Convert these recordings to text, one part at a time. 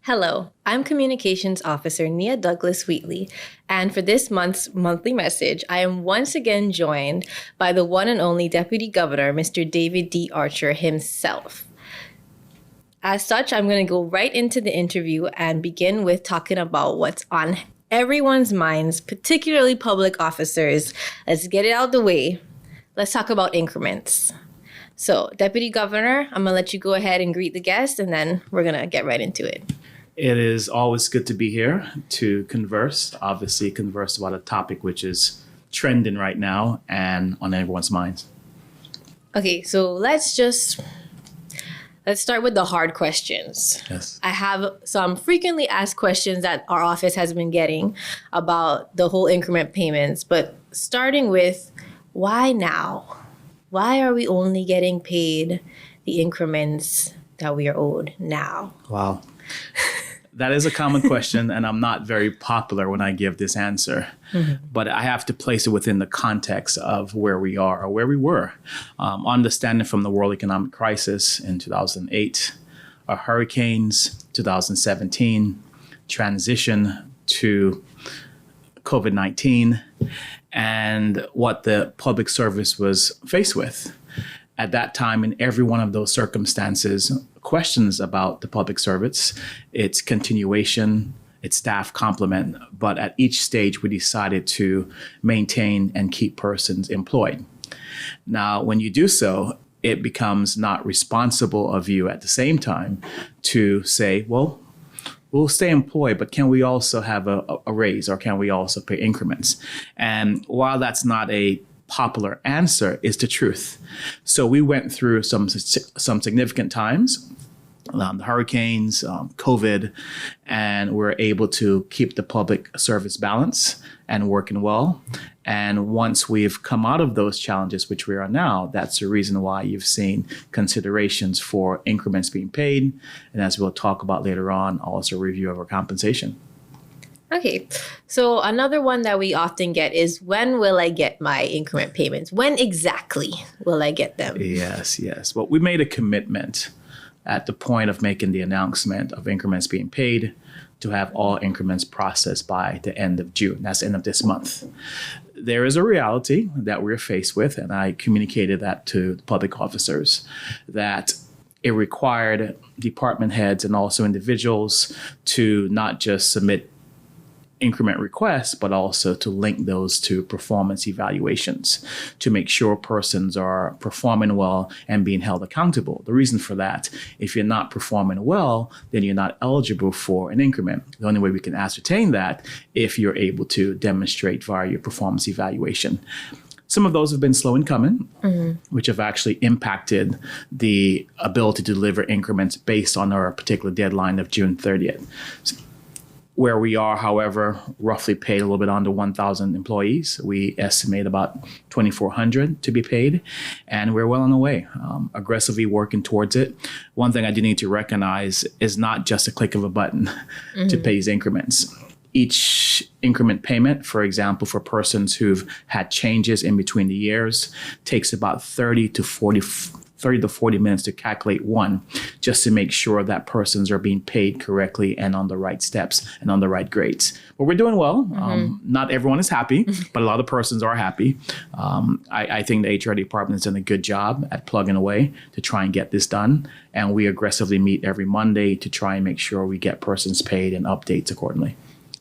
Hello, I'm Communications Officer Nia Douglas Wheatley, and for this month's monthly message, I am once again joined by the one and only Deputy Governor, Mr. David D. Archer himself. As such, I'm going to go right into the interview and begin with talking about what's on everyone's minds, particularly public officers. Let's get it out of the way. Let's talk about increments. So, Deputy Governor, I'm going to let you go ahead and greet the guests, and then we're going to get right into it. It is always good to be here to converse about a topic which is trending right now and on everyone's minds. Okay, so let's start with the hard questions. Yes. I have some frequently asked questions that our office has been getting about the whole increment payments, but starting with why now? Why are we only getting paid the increments that we are owed now? Wow. That is a common question, and I'm not very popular when I give this answer. Mm-hmm. But I have to place it within the context of where we are or where we were. Understanding from the world economic crisis in 2008, hurricanes, 2017, transition to COVID-19, and what the public service was faced with. At that time, in every one of those circumstances, questions about the public service, its continuation, its staff complement. But at each stage, we decided to maintain and keep persons employed. Now, when you do so, it becomes not responsible of you at the same time to say, well, we'll stay employed, but can we also have a raise, or can we also pay increments? And while that's not a popular answer, is the truth. So we went through some significant times, the hurricanes, COVID, and we're able to keep the public service balance and working well. And once we've come out of those challenges, which we are now, that's the reason why you've seen considerations for increments being paid. And as we'll talk about later on, also a review of our compensation. Okay, so another one that we often get is, when will I get my increment payments? When exactly will I get them? Yes. Well, we made a commitment at the point of making the announcement of increments being paid to have all increments processed by the end of June. That's the end of this month. There is a reality that we're faced with, and I communicated that to the public officers, that it required department heads and also individuals to not just submit increment requests, but also to link those to performance evaluations to make sure persons are performing well and being held accountable. The reason for that, if you're not performing well, then you're not eligible for an increment. The only way we can ascertain that if you're able to demonstrate via your performance evaluation. Some of those have been slow in coming, which have actually impacted the ability to deliver increments based on our particular deadline of June 30th. Where we are, however, roughly paid a little bit under 1,000 employees. We estimate about 2,400 to be paid, and we're well on the way, aggressively working towards it. One thing I do need to recognize is not just a click of a button to pay these increments. Each increment payment, for example, for persons who've had changes in between the years, takes about 30 to 40 minutes to calculate one, just to make sure that persons are being paid correctly and on the right steps and on the right grades. But we're doing well. Not everyone is happy, but a lot of persons are happy. I think the HR department has done a good job at plugging away to try and get this done. And we aggressively meet every Monday to try and make sure we get persons paid and updates accordingly.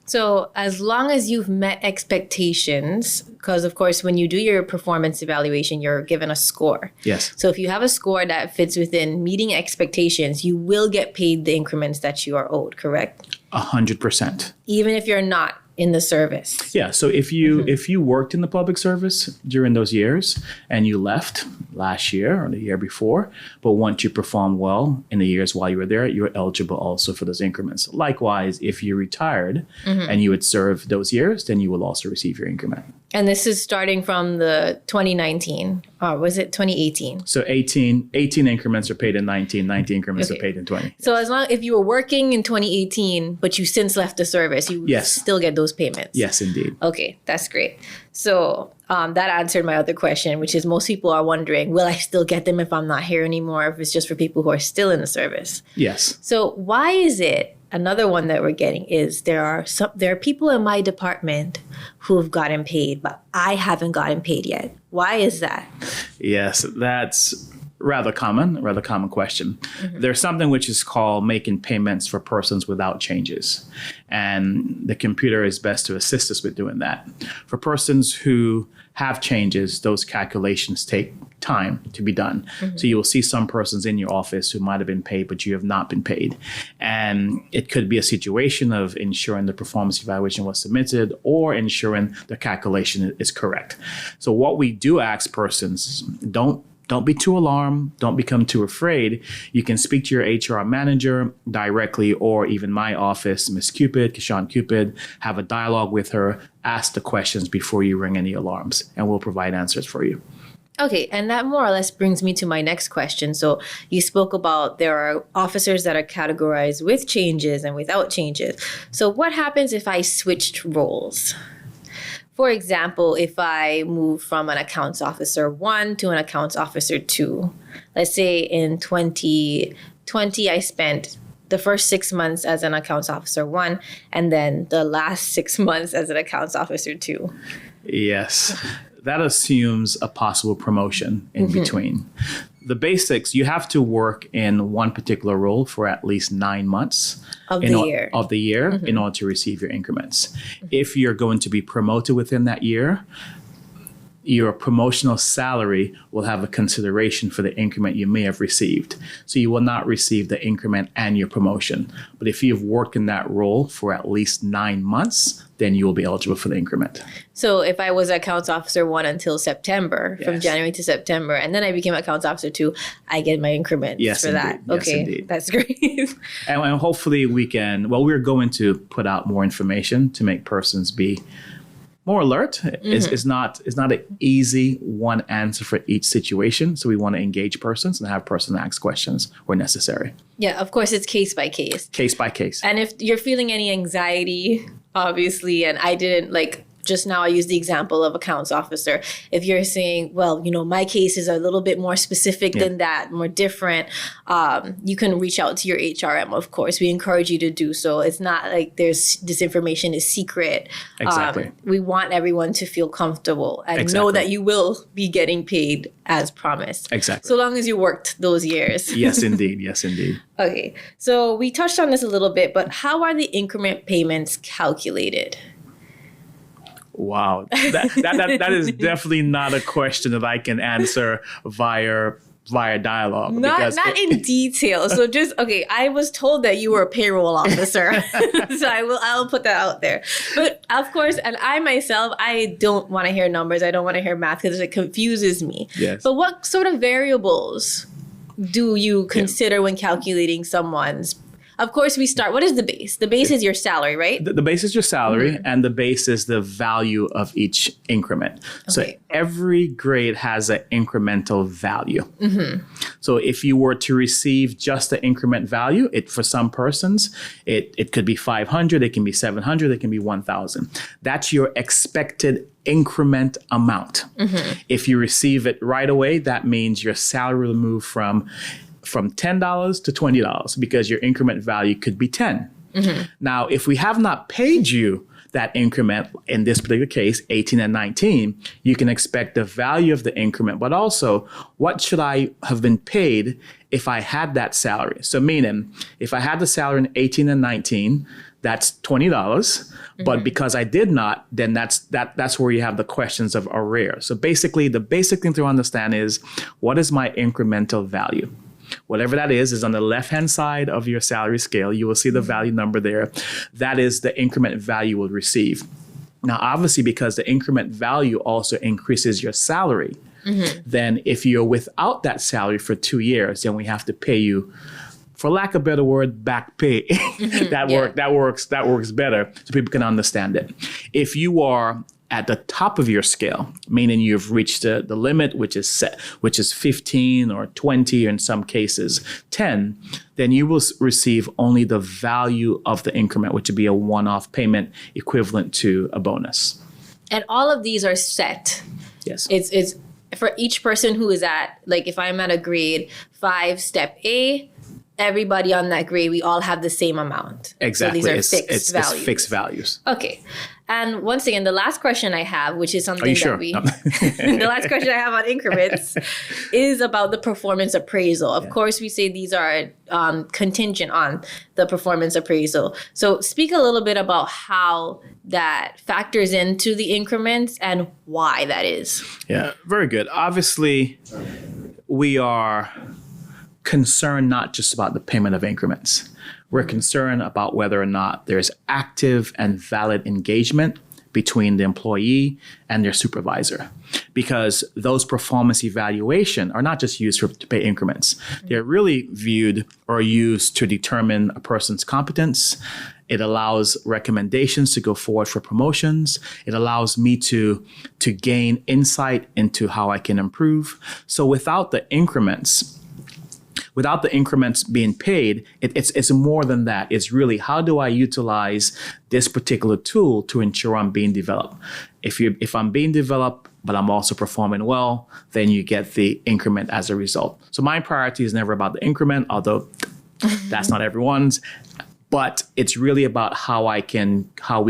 So as long as you've met expectations, because of course, when you do your performance evaluation, you're given a score. Yes. So if you have a score that fits within meeting expectations, you will get paid the increments that you are owed, correct? 100%. Even if you're not in the service. Yeah. So if you worked in the public service during those years and you left last year or the year before, but once you performed well in the years while you were there, you're eligible also for those increments. Likewise, if you retired and you would serve those years, then you will also receive your increment. And this is starting from the 2019, or was it 2018? So 18 increments are paid in 19 increments are paid in 20. So if you were working in 2018, but you since left the service, you still get those payments. Yes, indeed. Okay, that's great. So that answered my other question, which is most people are wondering, will I still get them if I'm not here anymore, if it's just for people who are still in the service? Yes. So why is it another one that we're getting is there are people in my department who have gotten paid, but I haven't gotten paid yet. Why is that? Yes, that's rather common question. There's something which is called making payments for persons without changes. And the computer is best to assist us with doing that. For persons who have changes, those calculations take time to be done. So you will see some persons in your office who might have been paid, but you have not been paid. And it could be a situation of ensuring the performance evaluation was submitted or ensuring the calculation is correct. So what we do ask persons, don't be too alarmed. Don't become too afraid. You can speak to your HR manager directly, or even my office, Ms. Cupid, Kishan Cupid, have a dialogue with her, ask the questions before you ring any alarms, and we'll provide answers for you. Okay, and that more or less brings me to my next question. So you spoke about there are officers that are categorized with changes and without changes. So what happens if I switched roles? For example, if I move from an accounts officer 1 to an accounts officer 2, let's say in 2020, I spent the first 6 months as an accounts officer 1 and then the last 6 months as an accounts officer 2. Yes, that assumes a possible promotion in between. The basics, you have to work in one particular role for at least 9 months of the year in order to receive your increments. If you're going to be promoted within that year, your promotional salary will have a consideration for the increment you may have received. So you will not receive the increment and your promotion. But if you've worked in that role for at least 9 months, then you will be eligible for the increment. So if I was accounts officer 1 until September, from January to September, and then I became accounts officer 2, I get my increments for indeed. that. Yes, okay, indeed. That's great. And hopefully we're going to put out more information to make persons be more alert. It's not an easy one answer for each situation. So we want to engage persons and have persons ask questions where necessary. Yeah, of course, it's case by case. Case by case. And if you're feeling any anxiety, obviously, and I didn't just now I used the example of accounts officer. If you're saying, well, my cases are a little bit more specific than that, more different, you can reach out to your HRM, of course. We encourage you to do so. It's not like this information is secret. Exactly. We want everyone to feel comfortable and know that you will be getting paid as promised. Exactly. So long as you worked those years. Yes, indeed. Yes, indeed. Okay. So we touched on this a little bit, but how are the increment payments calculated? Wow, that is definitely not a question that I can answer via dialogue. Not in detail. So I was told that you were a payroll officer. So I'll put that out there. But of course, and I myself, I don't want to hear numbers. I don't want to hear math because it confuses me. Yes. But what sort of variables do you consider when calculating someone's? Of course, we start. What is the base? The base is your salary, right? The base is your salary, and the base is the value of each increment. Okay. So every grade has an incremental value. So if you were to receive just the increment value, for some persons, it could be 500, it can be 700, it can be 1,000. That's your expected increment amount. If you receive it right away, that means your salary will move from $10 to $20 because your increment value could be 10. Now, if we have not paid you that increment, in this particular case, 18 and 19, you can expect the value of the increment, but also what should I have been paid if I had that salary? So meaning, if I had the salary in 18 and 19, that's $20. But because I did not, then that's where you have the questions of arrears. So basically, the basic thing to understand is, what is my incremental value? Whatever that is on the left-hand side of your salary scale. You will see the value number there. That is the increment value you will receive. Now, obviously, because the increment value also increases your salary, then if you're without that salary for 2 years, then we have to pay you, for lack of a better word, back pay. That works better so people can understand it. If you are at the top of your scale, meaning you've reached the limit, which is 15 or 20, or in some cases 10, then you will receive only the value of the increment, which would be a one-off payment equivalent to a bonus. And all of these are set. Yes. It's for each person who is at, if I'm at a grade 5, step A, everybody on that grade, we all have the same amount. Exactly. So these are fixed values. It's fixed values. Okay. And once again, the last question I have, which is something Are you sure? the last question I have on increments is about the performance appraisal. Of course, we say these are contingent on the performance appraisal. So speak a little bit about how that factors into the increments and why that is. Yeah, very good. Obviously, we are concerned not just about the payment of increments. We're concerned about whether or not there's active and valid engagement between the employee and their supervisor, because those performance evaluation are not just used to pay increments. They're really viewed or used to determine a person's competence. It allows recommendations to go forward for promotions. It allows me to gain insight into how I can improve. So without the increments being paid, it's more than that. It's really, how do I utilize this particular tool to ensure I'm being developed? If I'm being developed, but I'm also performing well, then you get the increment as a result. So my priority is never about the increment, although that's not everyone's. But it's really about how we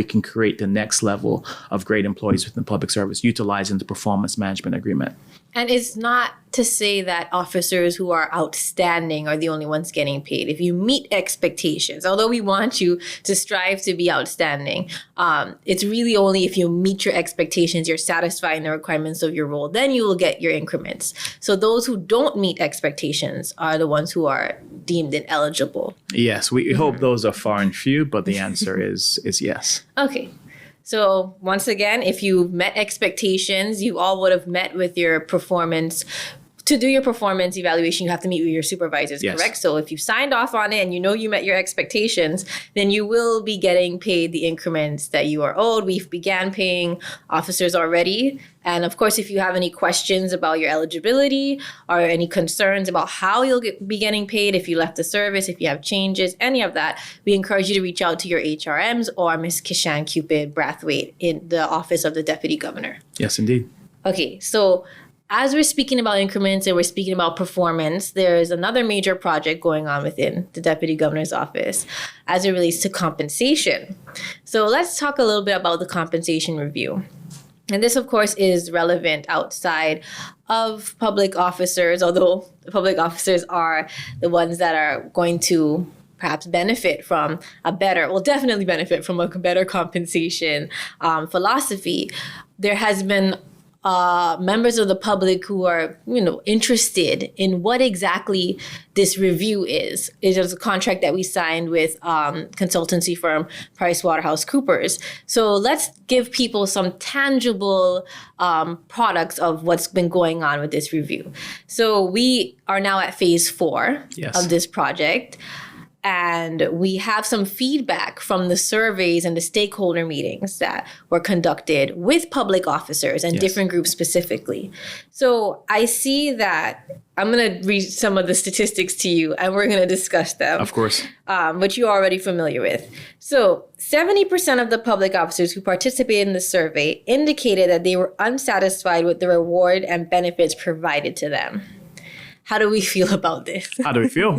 can create the next level of great employees within the public service, utilizing the performance management agreement. And it's not to say that officers who are outstanding are the only ones getting paid. If you meet expectations, although we want you to strive to be outstanding, it's really only if you meet your expectations, you're satisfying the requirements of your role, then you will get your increments. So those who don't meet expectations are the ones who are deemed ineligible. Yes, we hope those are far and few, but the answer is yes. Okay. So once again, if you met expectations, you all would have met with your performance. To do your performance evaluation, you have to meet with your supervisors, yes. Correct? So if you signed off on it and you know you met your expectations, then you will be getting paid the increments that you are owed. We've began paying officers already. And of course, if you have any questions about your eligibility or any concerns about how you'll be getting paid, if you left the service, if you have changes, any of that, we encourage you to reach out to your HRMs or Ms. Kishan Cupid Brathwaite in the Office of the Deputy Governor. Yes, indeed. Okay, so as we're speaking about increments and we're speaking about performance, there's another major project going on within the Deputy Governor's office as it relates to compensation. So let's talk a little bit about the compensation review. And this, of course, is relevant outside of public officers, although the public officers are the ones that are going to perhaps benefit from definitely benefit from a better compensation philosophy. There has been members of the public who are, interested in what exactly this review is. It is a contract that we signed with consultancy firm PricewaterhouseCoopers. So let's give people some tangible products of what's been going on with this review. So we are now at phase 4 of this project. And we have some feedback from the surveys and the stakeholder meetings that were conducted with public officers and different groups specifically. So I see that I'm going to read some of the statistics to you and we're going to discuss them. Of course. Which you're already familiar with. So 70% of the public officers who participated in the survey indicated that they were unsatisfied with the reward and benefits provided to them. How do we feel about this? How do we feel?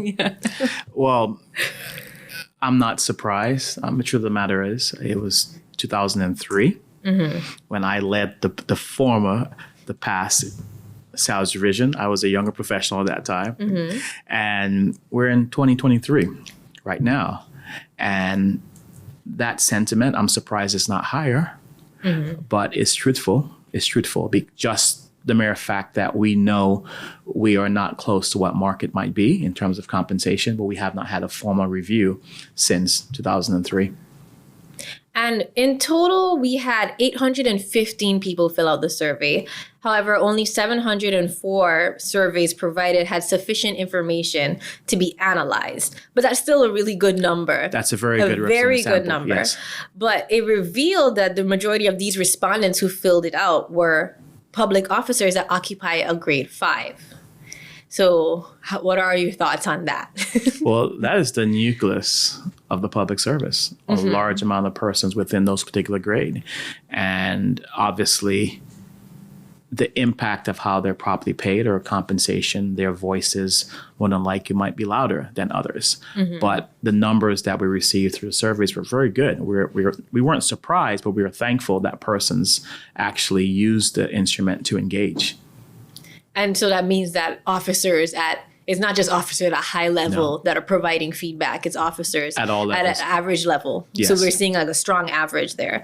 Well, I'm not surprised. The truth of the matter is, it was 2003 when I led the past sales division. I was a younger professional at that time. And we're in 2023 right now. And that sentiment, I'm surprised it's not higher, but it's truthful. It's truthful. Just the mere fact that we know we are not close to what market might be in terms of compensation, but we have not had a formal review since 2003. And in total, we had 815 people fill out the survey. However, only 704 surveys provided had sufficient information to be analyzed. But that's still a really good number. That's a very good number. Yes. But it revealed that the majority of these respondents who filled it out were public officers that occupy a grade 5. So what are your thoughts on that? Well, that is the nucleus of the public service, a large amount of persons within those particular grade. And obviously, the impact of how they're properly paid or compensation, their voices, more than likely, might be louder than others. But the numbers that we received through the surveys were very good. We weren't surprised, but we were thankful that persons actually used the instrument to engage. And so that means that it's not just officers at a high level that are providing feedback. It's officers at all levels. At an average level. Yes. So we're seeing like a strong average there.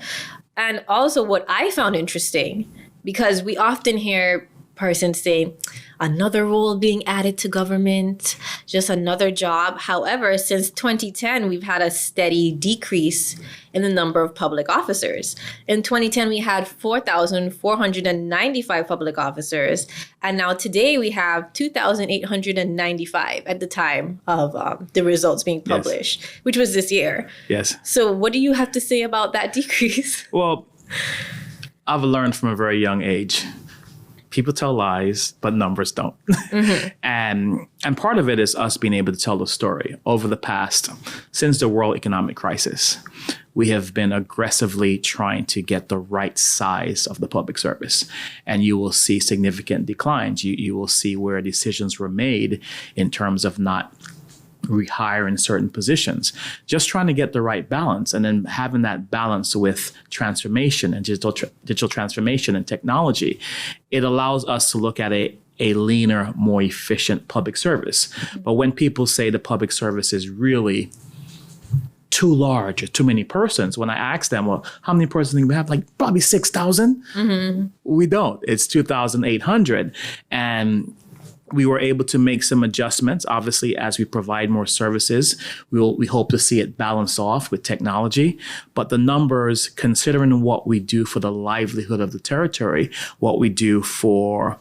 And also what I found interesting, because we often hear persons say, another role being added to government, just another job. However, since 2010, we've had a steady decrease in the number of public officers. In 2010, we had 4,495 public officers. And now today we have 2,895 at the time of the results being published, which was this year. Yes. So what do you have to say about that decrease? Well, I've learned from a very young age, people tell lies, but numbers don't. And part of it is us being able to tell the story. Over the past, since the world economic crisis, we have been aggressively trying to get the right size of the public service. And you will see significant declines. You will see where decisions were made in terms of not rehiring certain positions, just trying to get the right balance, and then having that balance with transformation and digital transformation and technology. It allows us to look at a leaner, more efficient public service. But when people say the public service is really too large or too many persons, when I ask them, well, how many persons do we have? Like probably 6,000. We don't. It's 2,800. And we were able to make some adjustments. Obviously, as we provide more services, we hope to see it balance off with technology. But the numbers, considering what we do for the livelihood of the territory, what we do for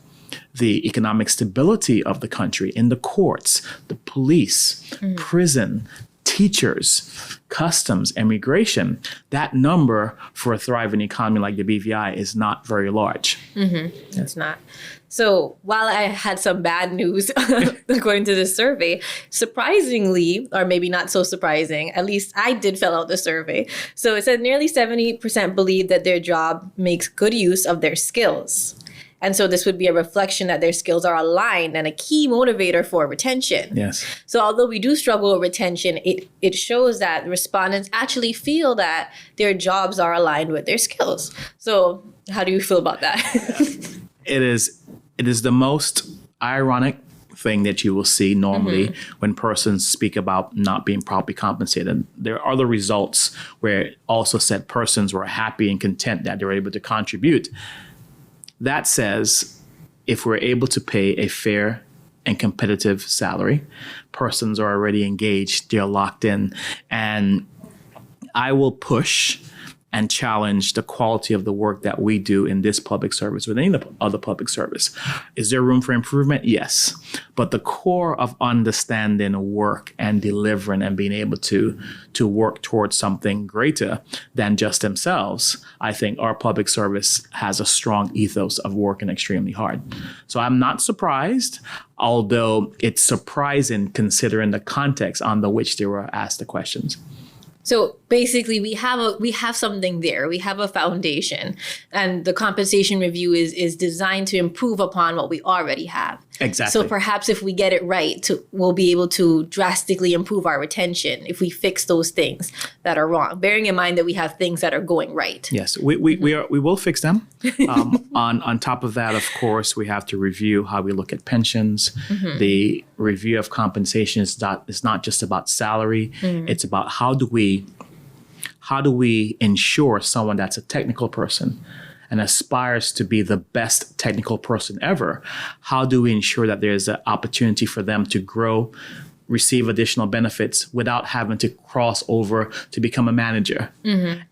the economic stability of the country, in the courts, the police, prison, teachers, customs, immigration, that number for a thriving economy like the BVI is not very large. It's not. So while I had some bad news, according to this survey, surprisingly, or maybe not so surprising, at least I did fill out the survey. So it said nearly 70% believe that their job makes good use of their skills. And so this would be a reflection that their skills are aligned and a key motivator for retention. Yes. So although we do struggle with retention, it shows that respondents actually feel that their jobs are aligned with their skills. So how do you feel about that? It is the most ironic thing that you will see normally when persons speak about not being properly compensated. There are other results where it also said persons were happy and content that they were able to contribute. That says if we're able to pay a fair and competitive salary, persons are already engaged, they're locked in, and I will push and challenge the quality of the work that we do in this public service with any other public service. Is there room for improvement? Yes. But the core of understanding work and delivering and being able to work towards something greater than just themselves, I think our public service has a strong ethos of working extremely hard. So I'm not surprised, although it's surprising considering the context under which they were asked the questions. So basically, we have something there. We have a foundation, and the compensation review is designed to improve upon what we already have. Exactly. So perhaps if we get it right, we'll be able to drastically improve our retention if we fix those things that are wrong. Bearing in mind that we have things that are going right. Yes, we will fix them. On top of that, of course, we have to review how we look at pensions. The review of compensation is not just about salary. It's about how do we ensure someone that's a technical person and aspires to be the best technical person ever, how do we ensure that there's an opportunity for them to grow, receive additional benefits without having to cross over to become a manager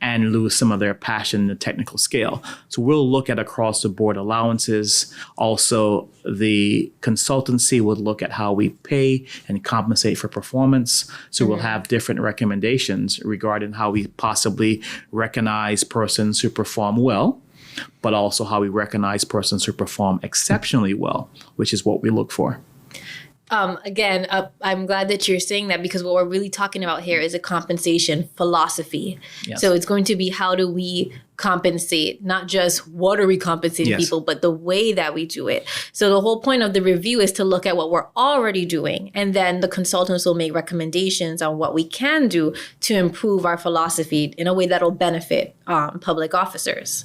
and lose some of their passion in the technical scale? So we'll look at across the board allowances. Also, the consultancy would look at how we pay and compensate for performance. So we'll have different recommendations regarding how we possibly recognize persons who perform well, but also how we recognize persons who perform exceptionally well, which is what we look for. Again, I'm glad that you're saying that, because what we're really talking about here is a compensation philosophy. Yes. So it's going to be, how do we compensate, not just what are we compensating Yes. people, but the way that we do it. So the whole point of the review is to look at what we're already doing, and then the consultants will make recommendations on what we can do to improve our philosophy in a way that'll benefit public officers.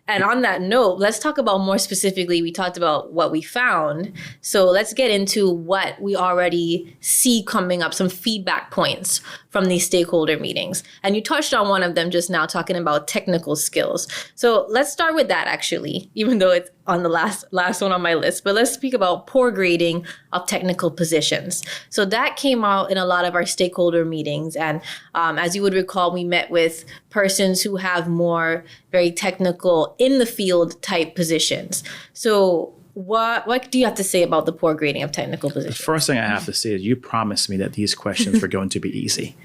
And on that note, let's talk about more specifically, we talked about what we found. So let's get into what we already see coming up, some feedback points from these stakeholder meetings. And you touched on one of them just now, talking about technical skills. So let's start with that, actually, even though it's on the last one on my list. But let's speak about poor grading of technical positions. So that came out in a lot of our stakeholder meetings. And as you would recall, we met with persons who have more very technical, in the field type positions. So what do you have to say about the poor grading of technical positions? The first thing I have to say is you promised me that these questions were going to be easy.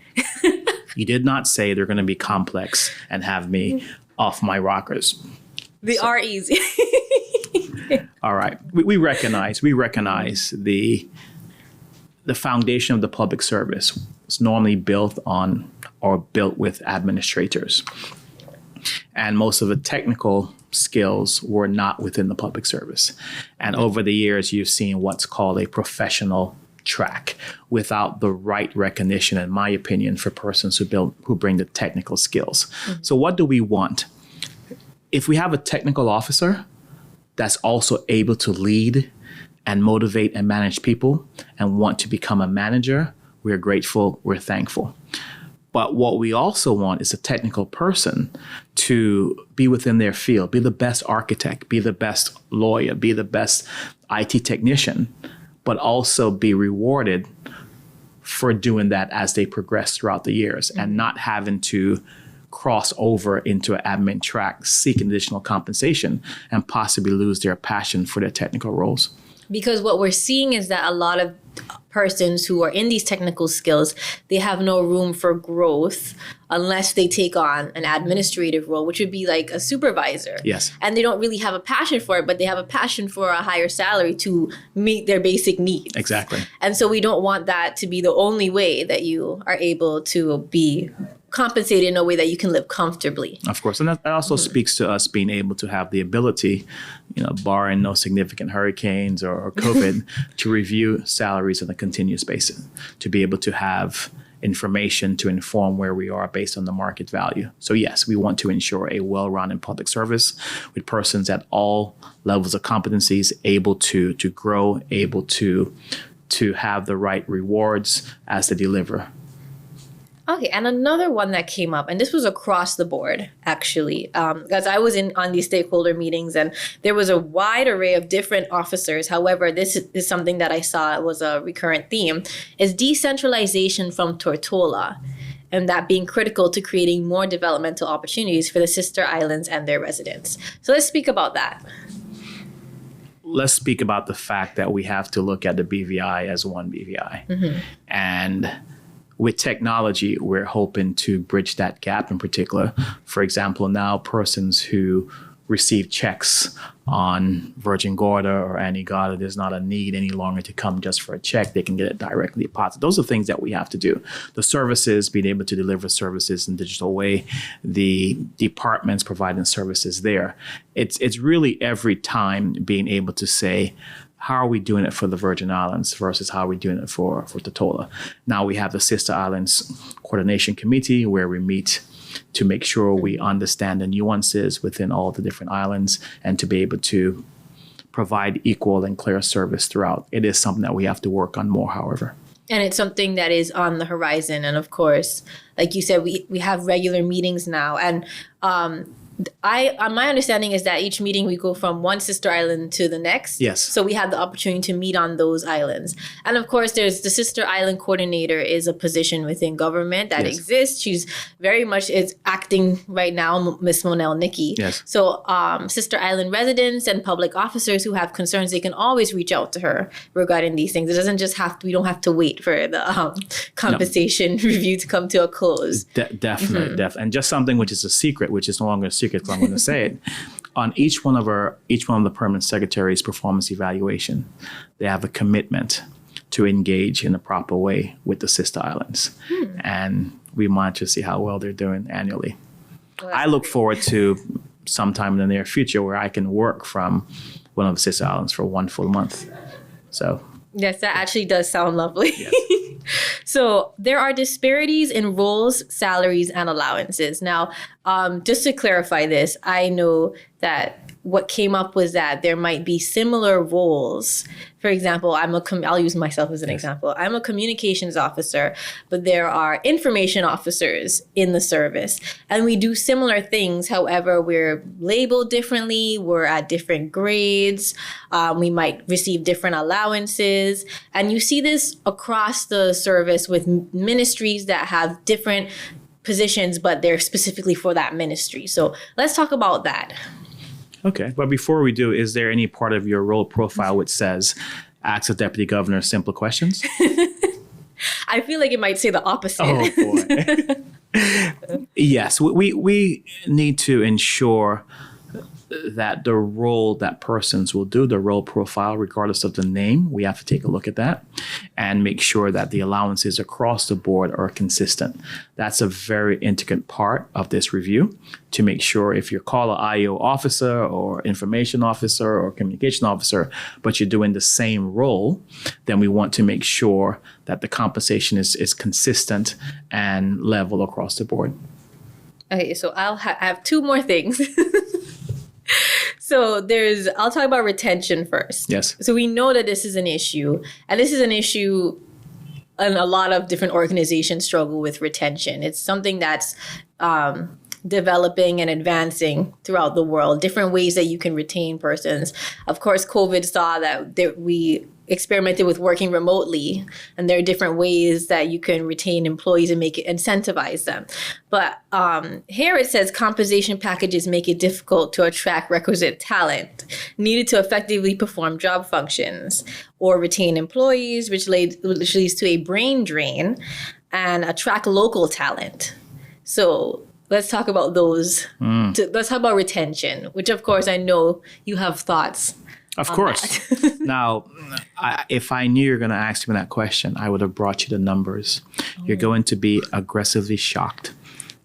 You did not say they're going to be complex and have me off my rockers. They are easy. All right. We recognize the foundation of the public service is normally built on or built with administrators. And most of the technical skills were not within the public service. And over the years, you've seen what's called a professional track without the right recognition, in my opinion, for persons who bring the technical skills. Mm-hmm. So what do we want? If we have a technical officer that's also able to lead and motivate and manage people and want to become a manager, we're grateful, we're thankful. But what we also want is a technical person to be within their field, be the best architect, be the best lawyer, be the best IT technician, but also be rewarded for doing that as they progress throughout the years, mm-hmm. and not having to cross over into an admin track, seek additional compensation, and possibly lose their passion for their technical roles. Because what we're seeing is that a lot of persons who are in these technical skills, they have no room for growth unless they take on an administrative role, which would be like a supervisor. Yes. And they don't really have a passion for it, but they have a passion for a higher salary to meet their basic needs. Exactly. And so we don't want that to be the only way that you are able to be compensated in a way that you can live comfortably. Of course. And that also mm-hmm. speaks to us being able to have the ability, barring no significant hurricanes or COVID, to review salaries on a continuous basis, to be able to have information to inform where we are based on the market value. So yes, we want to ensure a well-rounded public service with persons at all levels of competencies, able to grow, able to have the right rewards as they deliver. Okay, and another one that came up, and this was across the board, actually, because I was on these stakeholder meetings, and there was a wide array of different officers. However, this is something that I saw was a recurrent theme, is decentralization from Tortola, and that being critical to creating more developmental opportunities for the sister islands and their residents. So let's speak about that. Let's speak about the fact that we have to look at the BVI as one BVI. Mm-hmm. And with technology, we're hoping to bridge that gap in particular. For example, now persons who receive checks on Virgin Gorda or Anegada, there's not a need any longer to come just for a check. They can get it directly deposited. Those are things that we have to do. The services, being able to deliver services in a digital way, the departments providing services there. It's really every time being able to say, how are we doing it for the Virgin Islands versus how are we doing it for Tortola? Now we have the Sister Islands Coordination Committee where we meet to make sure we understand the nuances within all the different islands and to be able to provide equal and clear service throughout. It is something that we have to work on more, however. And it's something that is on the horizon. And of course, like you said, we have regular meetings now. And my understanding is that each meeting we go from one sister island to the next. Yes. So we have the opportunity to meet on those islands. And of course, there's the sister island coordinator is a position within government that yes. exists. She's very much is acting right now, Miss Monel Nikki. Yes. So sister island residents and public officers who have concerns, they can always reach out to her regarding these things. It doesn't just we don't have to wait for the compensation review to come to a close. Definitely. And just something which is a secret, which is no longer a secret, so I'm going to say it. On each one of the permanent secretaries' performance evaluation, they have a commitment to engage in a proper way with the sister islands. And we monitor to see how well they're doing annually. Well, I look forward to sometime in the near future where I can work from one of the sister islands for 1 full month. So yes, that actually does sound lovely. yes. So there are disparities in roles, salaries, and allowances. Now, just to clarify this, I know that what came up was that there might be similar roles. For example, I'll use myself as an example. I'm a communications officer, but there are information officers in the service. And we do similar things. However, we're labeled differently. We're at different grades. We might receive different allowances. And you see this across the service with ministries that have different positions, but they're specifically for that ministry. So let's talk about that. Okay, but before we do, is there any part of your role profile which says, ask the deputy governor simple questions? I feel like it might say the opposite. Oh, boy. Yes, we need to ensure that the role that persons will do, the role profile, regardless of the name, we have to take a look at that and make sure that the allowances across the board are consistent. That's a very intricate part of this review to make sure if you're called an IO officer or information officer or communication officer, but you're doing the same role, then we want to make sure that the compensation is consistent and level across the board. Okay, so I have two more things. So I'll talk about retention first. Yes. So we know that this is an issue, and this is an issue, and a lot of different organizations struggle with retention. It's something that's developing and advancing throughout the world, different ways that you can retain persons. Of course, COVID saw that we experimented with working remotely, and there are different ways that you can retain employees and incentivize them. But here it says compensation packages make it difficult to attract requisite talent needed to effectively perform job functions or retain employees, which leads to a brain drain, and attract local talent. So let's talk about those. Let's talk about retention, which of course I know you have thoughts. Of course. Now, if I knew you were going to ask me that question, I would have brought you the numbers. You're going to be aggressively shocked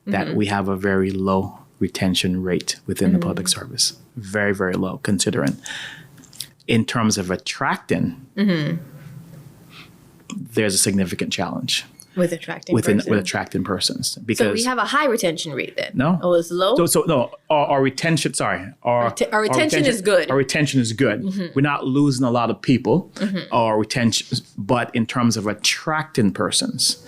that we have a very low retention rate within the public service. Very, very low, considering. In terms of attracting, there's a significant challenge. With attracting persons. Because so we have a high retention rate then? No. Oh, it's low? So no, our retention, sorry. Our retention is good. Our retention is good. We're not losing a lot of people. Our retention, but in terms of attracting persons,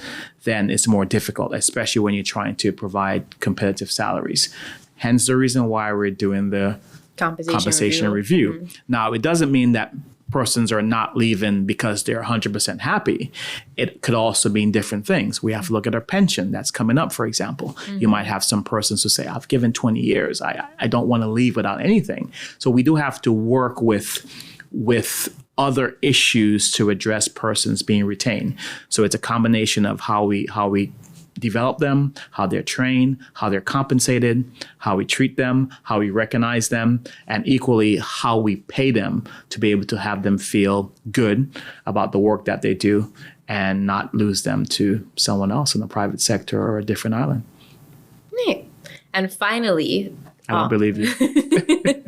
then it's more difficult, especially when you're trying to provide competitive salaries. Hence the reason why we're doing the compensation review. Now, it doesn't mean that persons are not leaving because they're 100% happy. It could also mean different things. We have to look at our pension that's coming up, for example. You might have some persons who say, I've given 20 years. I don't want to leave without anything. So we do have to work with other issues to address persons being retained. So it's a combination of how we develop them, how they're trained, how they're compensated, how we treat them, how we recognize them, and equally how we pay them to be able to have them feel good about the work that they do and not lose them to someone else in the private sector or a different island. Neat. And finally, I don't believe you.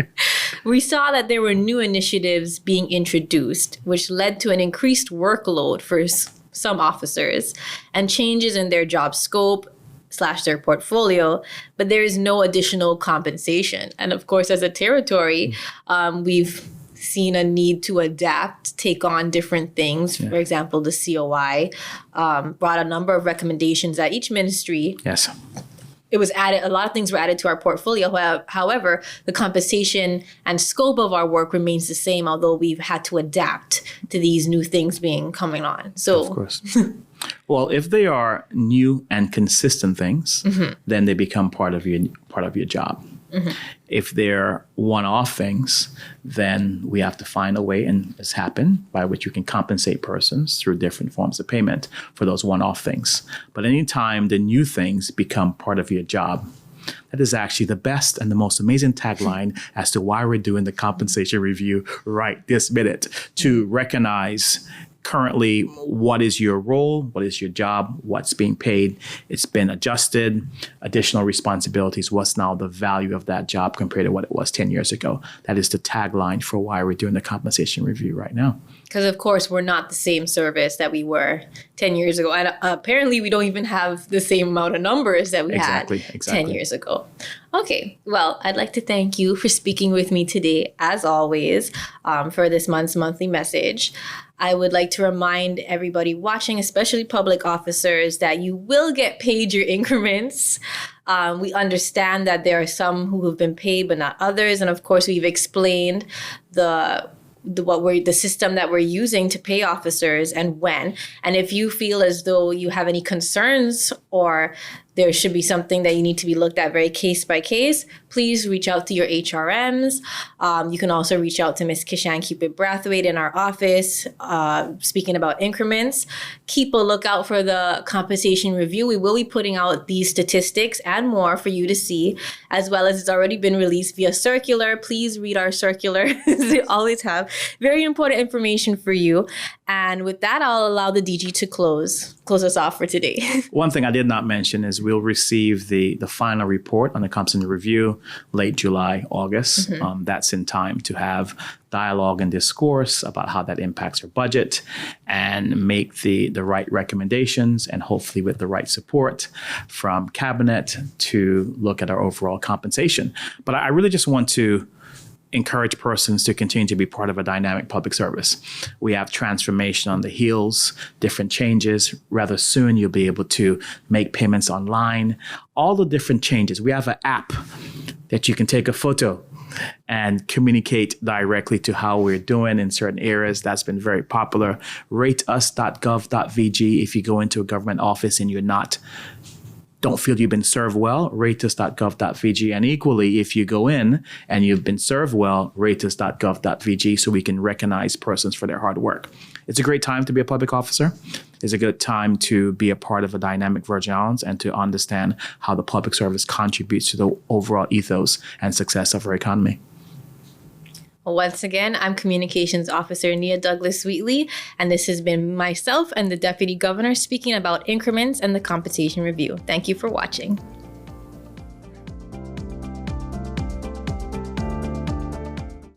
we saw that there were new initiatives being introduced, which led to an increased workload for some officers and changes in their job scope / their portfolio, but there is no additional compensation. And of course, as a territory, we've seen a need to adapt, take on different things. For example, the COI brought a number of recommendations at each ministry. Yes. It was added, a lot of things were added to our portfolio. However, the compensation and scope of our work remains the same, although we've had to adapt to these new things coming on. So, of course. Well, if they are new and consistent things, then they become part of your job. If they're one-off things, then we have to find a way, and it's happened, by which you can compensate persons through different forms of payment for those one-off things. But anytime the new things become part of your job, that is actually the best and the most amazing tagline as to why we're doing the compensation review right this minute, to recognize currently, what is your role? What is your job? What's being paid? It's been adjusted. Additional responsibilities. What's now the value of that job compared to what it was 10 years ago? That is the tagline for why we're doing the compensation review right now. Because, of course, we're not the same service that we were 10 years ago. And apparently, we don't even have the same amount of numbers that we had 10 years ago. Okay. Well, I'd like to thank you for speaking with me today, as always, for this month's monthly message. I would like to remind everybody watching, especially public officers, that you will get paid your increments. We understand that there are some who have been paid, but not others. And of course, we've explained the system that we're using to pay officers and when. And if you feel as though you have any concerns or there should be something that you need to be looked at very case by case, please reach out to your HRMs. You can also reach out to Ms. Kishan Cupid Brathwaite in our office, speaking about increments. Keep a lookout for the compensation review. We will be putting out these statistics and more for you to see, as well as it's already been released via circular. Please read our circular. They always have very important information for you. And with that, I'll allow the DG to close us off for today. One thing I did not mention is we'll receive the final report on the compensation review late July, August. That's in time to have dialogue and discourse about how that impacts our budget and make the right recommendations, and hopefully with the right support from cabinet to look at our overall compensation. But I really just want to encourage persons to continue to be part of a dynamic public service. We have transformation on the heels, different changes. Rather soon, you'll be able to make payments online. All the different changes. We have an app that you can take a photo and communicate directly to how we're doing in certain areas. That's been very popular. rateus.gov.vg. If you go into a government office and don't feel you've been served well, rateus.gov.vg. And equally, if you go in and you've been served well, rateus.gov.vg, so we can recognize persons for their hard work. It's a great time to be a public officer. It's a good time to be a part of a dynamic Virgin Islands and to understand how the public service contributes to the overall ethos and success of our economy. Once again, I'm Communications Officer Nia Douglas Wheatley, and this has been myself and the Deputy Governor speaking about increments and the compensation review. Thank you for watching.